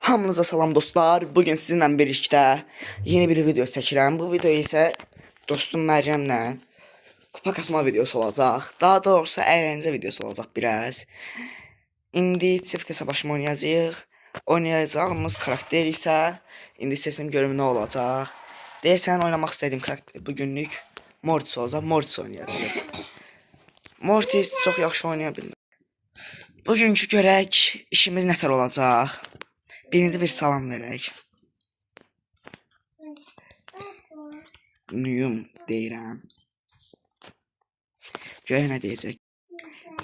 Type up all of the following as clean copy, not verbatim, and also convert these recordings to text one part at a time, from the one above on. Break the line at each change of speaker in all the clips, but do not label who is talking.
Hamınıza salam dostlar. Bugün sizinle birlikte yeni bir video çəkirəm. Bu video ise dostum Məryəmlə kupa kasma videosu olacaq. Daha doğrusu eğlence videosu olacaq biraz. İndi çift hesablaşma oynayacağıq. Oynayacağımız karakter ise indi sesim görüm ne olacaq. Deyirsən oynamaq istədiyim karakter bugünlük Mortis olacaq. Mortis oynayacağıq. Mortis çox yaxşı oynaya bilmir. Bugünkü görək işimiz nətər olacaq. Birinci bir salam verək. Nuyum deyirəm. Görək nə deyəcək.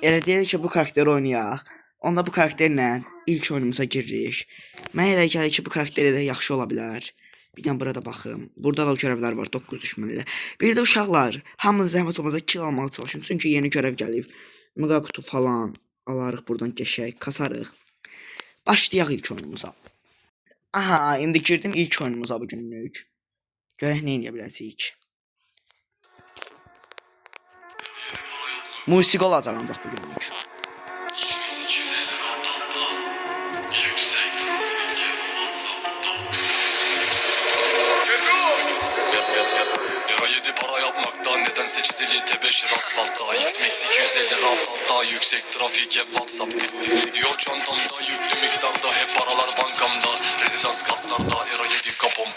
Elə deyir ki bu karakteri oynayaq. Onda bu karakterlə ilk oyunumuza giririk. Mənə elə gəlir ki bu karakter də yaxşı ola bilər. Bir dənə burada baxım. Burada da görevlər var 9 düşmənlə. Bir də uşaqlar, hamınız zəhmət olmasa kill almağa çalışın. Çünki yeni görev gəlib. Mega kutu falan alarıq buradan keçək, kasarıq. Başlayaq ilk oyunumuza. Aha, indi girdim ilk oyunumuza bugünlük. Görək nə edə biləcəyik. Musiqi olacaq ancaq bugünlük.
Nedense çizili tebeşir asfaltta X-Max 250 rahatlatta yüksek trafik hep WhatsApp diyor çantamda yüklü miktarda hep paralar bankamda rezidans katlarda Era 7 kapon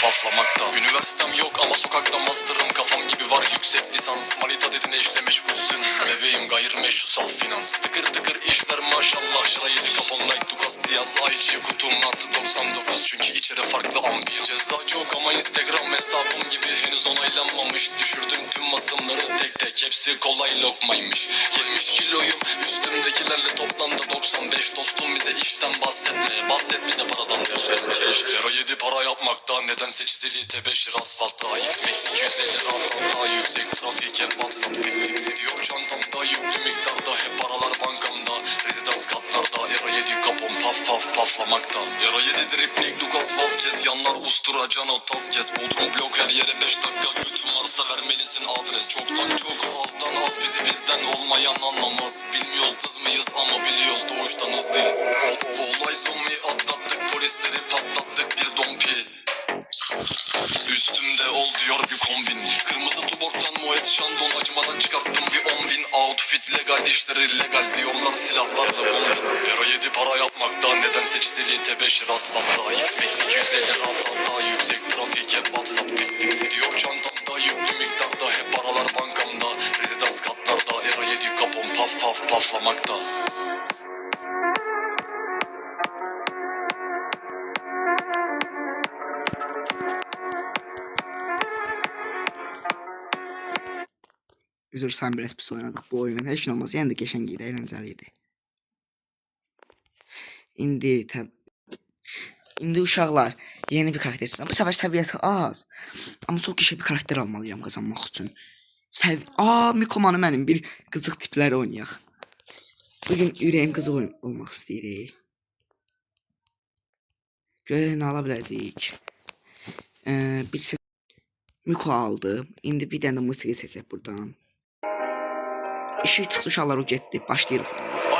paflamakta Üniversitem yok ama sokakta master'ım kafam gibi var yüksek lisans Manita dedin eşle meşgulsün bebeğim gayrimeşrusal finans Tıkır tıkır işler maşallah Şıra 7 kapon like Dukas Diaz Ayçi kutum artı 99 çünkü içeri farklı ambiye Ceza çok ama Instagram hesabım gibi henüz onaylanmamış Düşürdüm tüm masımları tek tek hepsi kolay lokmaymış 70 kiloyum üstümdekilerle toplamda 95 dostum bize işten bahsetme bahset bize paradan Era 7 para yapmakta nedense çizili tebeşir asfaltta X-Max 250 rahatlatta yüksek trafik hep WhatsApp diyor çantamda yüklü miktarda hep paralar bankamda rezidans katlarda Era 7 kapon paflamakta Era 7 dripling Dukas Vazquez yanlar ustura Cano Tazkes Bodrum blok her yere 5 dakika götüm varsa vermelisin adres Çoktan çok azdan az bizi bizden olmayan anlamaz Bilmiyoruz tız mıyız ama biliyoruz doğuştan hızlıyız Olay zombi atlattık polisleri patlattık bir dompi Üstümde ol diyor bir kombin Kırmızı tuborgdan Moet Chandon acımadan çıkarttım bir 10.000 Outfit legal işleri legal diyorlar silahlarla kombin Era 7 para yapmakta nedense çizili tebeşir asfaltta X-Max 250 rahatlatta yüksek trafik hep WhatsApp diyor çantamda yüklü miktarda hep paralar bankamda rezidans katlarda Era 7 kapon paflamakta
Üzür biraz pis oynadık bu oyunu. Heç nə olmaz. Yəni də qəşəng idi, əyləncəli idi. İndi uşaqlar yeni bir karakter istəyirəm. Bu səfər səviyyəsi az. Amma çox qəşəng bir karakter almalıyam qazanmaq üçün. Mikomanı mənim bir qızıq tipləri oynayaq. Bugün ürəyim qızıq olmaq istəyirik. Görək nə ala biləcəyik. Bir Miko aldı. İndi bir dənə musiqi seçək buradan. İşi çıktı uşaqlar o getdi. Başlayırıq.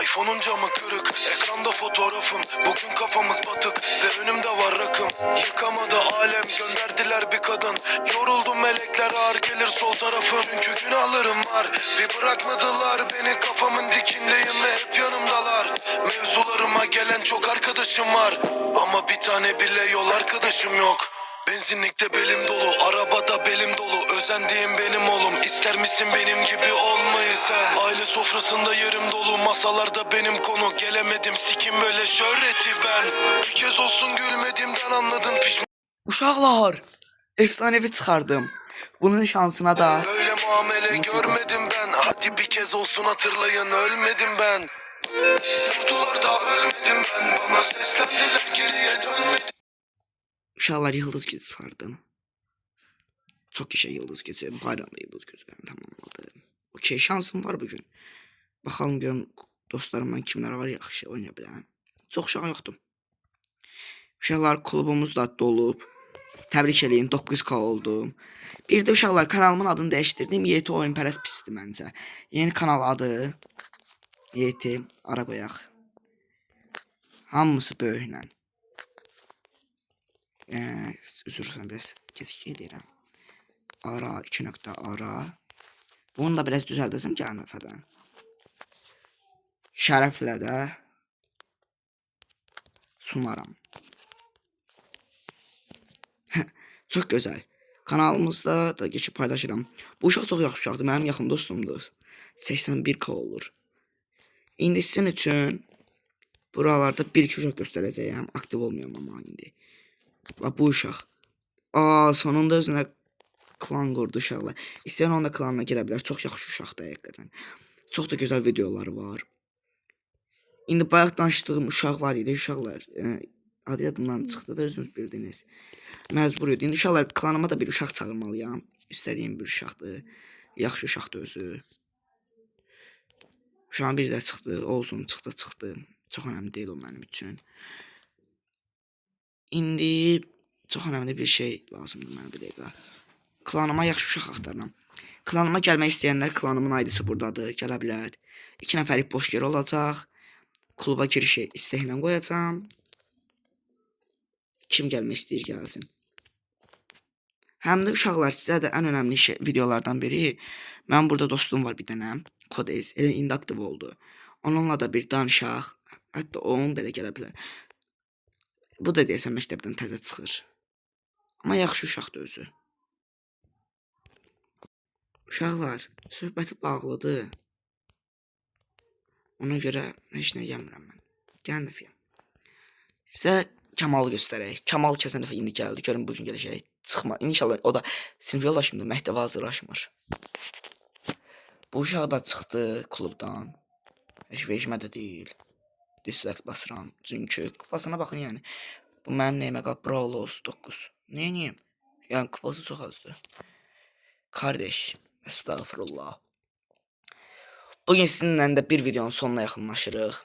iPhone'un camı kırık, ekranda fotoğrafım. Bugün kafamız batık ve önümde var rakım. Yıkamadı alem, gönderdiler bir kadın. Yoruldum melekler ağır gelir sol tarafım. Çünkü günahlarım var, bir bırakmadılar beni. Kafamın dikindeyim ve hep yanımdalar. Mevzularıma gelen çok arkadaşım var, ama bir tane bile yol arkadaşım yok. Benzinlikte belim dolu, arabada belim dolu. Özendiğim benim oğlum, ister misin benim gibi olmayı sen? Aile sofrasında yerim dolu, masalarda benim konu. Gelemedim sikim böyle şöhreti ben. Bir kez olsun gülmediğimden anladın pişman.
Uşaqlar, efsanevi çıxardım. Bunun şansına da
Böyle muamele görmedim ben. Hadi bir kez olsun hatırlayın, ölmedim ben. Vurdular da ölmedim ben. Bana seslendiler, geriye dönmedim.
uşaqlar yıldız gücü çıxardım. Çox qəşəng yıldız gücü, bayramda yıldız gücü tamamladım. Okey, şansım var bugün. Baxalım görüm dostlarımdan kimlər var yaxşı oynaya bilən. Çox uşaq yoxdur. Uşaqlar klubumuz da dolub. Təbrik eləyin, 9K oldum. Bir də uşaqlar kanalımın adını dəyişdirdim. YT oyunpərəst pisdir məncə. Yeni kanal adı YT ara qoyaq. Hamısı böyüklə. üzr istəyirəm, biraz keçik edirəm. Ara 2 nöqtə ara. Bunu da biraz düzəldəcəm gəlin dəfədən. Şərəflə də sunaram. Çox gözəl. Kanalımızda da geçip paylaşıram. Bu uşaq çox yaxşı uşaqdır. Mənim yaxın dostumdur. 81k olur. İndi sizin üçün buralarda bir-iki uşaq göstərəcəyəm. Aktiv olmuyorum amma indi. Bax bu uşaq. Sonunda özünə klan qurdu uşaqlar. İstəyən onun da klanına girə bilər. Çox yaxşı uşaqdır həqiqətən. Çox da gözəl videoları var. İndi bayaq danışdığım uşaq var idi. Uşaqlar adı yadımdan çıxdı da özünüz bildiniz. Məcbur idi. İndi uşaqlar klanıma da bir uşaq çağırmalıyam. İstədiyim bir uşaqdır. Yaxşı uşaqdır özü. Uşağın biri də çıxdı. Olsun, çıxdı. Çox önəmli deyil o mənim üçün. İndi çox önəmli bir şey lazımdır mənə bir dəqiqə. Klanıma yaxşı uşaq axtarıram. Klanıma gəlmək istəyənlər klanımın ID'si buradadır. Gələ bilər. 2 nəfərlik boş yer olacaq. Kluba girişi istəklə qoyacağam. Kim gəlmək istəyir gəlsin. Həm də uşaqlar sizə də ən önəmli videolardan biri. Mənim burada dostum var bir dənə. Kodes. Elə indi aktiv oldu. Onunla da bir danışaq. Hətta onun belə gələ bilər. Bu da deyəsən məktəbdən təzə çıxır. Amma yaxşı uşaqdır özü. Uşaqlar, söhbəti bağlıdır. Ona görə heç nə yemirəm mən. Gəlin dəfəyəm. Sizə Kamalı göstərək. Kamal keçən dəfə indi gəldi. Görün bugün gələcək. Çıxma. İnşallah o da sinif yoldaşımdır. Məktəbə hazırlaşmır. Bu uşaq da çıxdı klubdan. Heç vecimə də deyil. Dislike basıram. Çünki kupasına baxın yəni. Bu mənim neyimə qalıb Brawl 9. Neyim? Yəni kupası çox azdır. Kardeş. Estağfurullah. Bugün sizinlə də bir videonun sonuna yaxınlaşırıq.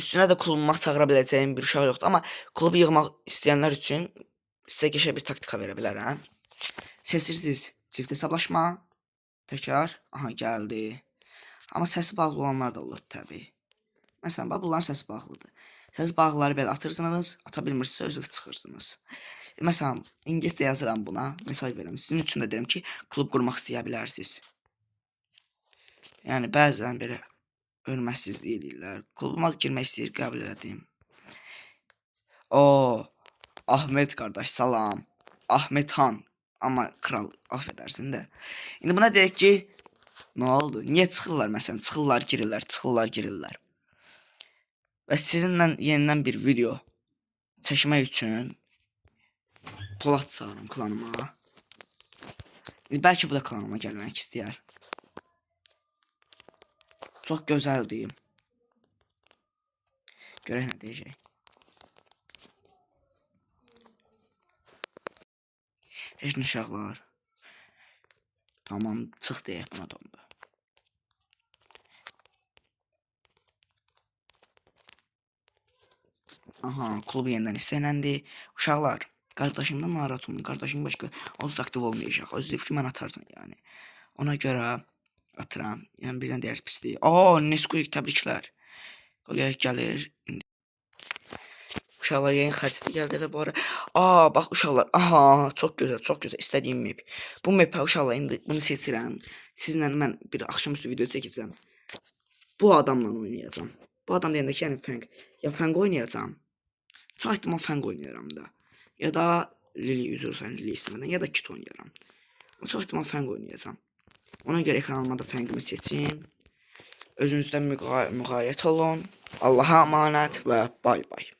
Üstünə də klubuma çağıra biləcəyim bir uşaq yoxdur. Amma klubu yığmaq istəyənlər üçün sizə qəşəng bir taktika verə bilərəm. Seçirsiniz çift hesablaşma. Təkrar. Aha gəldi. Amma səsi bağlı olanlar da olur təbii. Məsələn, bunların səsi bağlıdır. Səsi bağlıları belə atırsınız, ata bilmirsinizsə özünüz çıxırsınız. Məsələn, ingiliscə yazıram buna, mesaj verirəm. Sizin üçün də deyirəm ki, klub qurmaq istəyə bilərsiniz. Yəni bəzən belə ölməzsizlik edirlər. Klubuma girmək istəyir, qəbul edim. Ahmet qardaş, salam. Ahmet Han. Amma kral, affedersin də. İndi buna deyək ki, nə oldu? Niyə çıxırlar məsələn? Çıxırlar, girirlər. Və sizinlə yenidən bir video çəkmək üçün Polad çağırım klanıma. Bəlkə bu da klanıma gəlmək istəyər. Çox gözəldir. Görək nə deyəcək. Heç nə uşaqlar. Tamam, çıx deyək buna dondu. Aha, klubu yenidən istəyənəndir. Uşaqlar, qardaşımdan narahat olun. Qardaşım başqa onsuz aktiv olmayacaq. Öz deyib ki, mən atarsan yəni. Ona görə atıram. Yəni birdən deyər pislik. Nesquik, təbriklər. O gəlir. Uşaqlar yeni xəritə gəldi elə bu ara. Bax uşaqlar. Aha, çox gözəl. İstədiyim map. Bu mapə uşaqlar indi bunu seçirəm. Sizinlə mən bir axşamüstü video çəkəcəm. Bu adamla oynayacağam. Bu adam deyəndə ki, yəni Fang. Ya Fang oynayacağam. Çox ehtimal Fang oynayaram da. Ya da Lili üzürsən, Lili istəmədən. Ya da Kit oynayaram. Çox ehtimal Fang oynayacağam. Ona görə ekranalıma da Fang'ımı seçim. Özünüzdən müğayət olun. Allah'a əmanət və bay bay.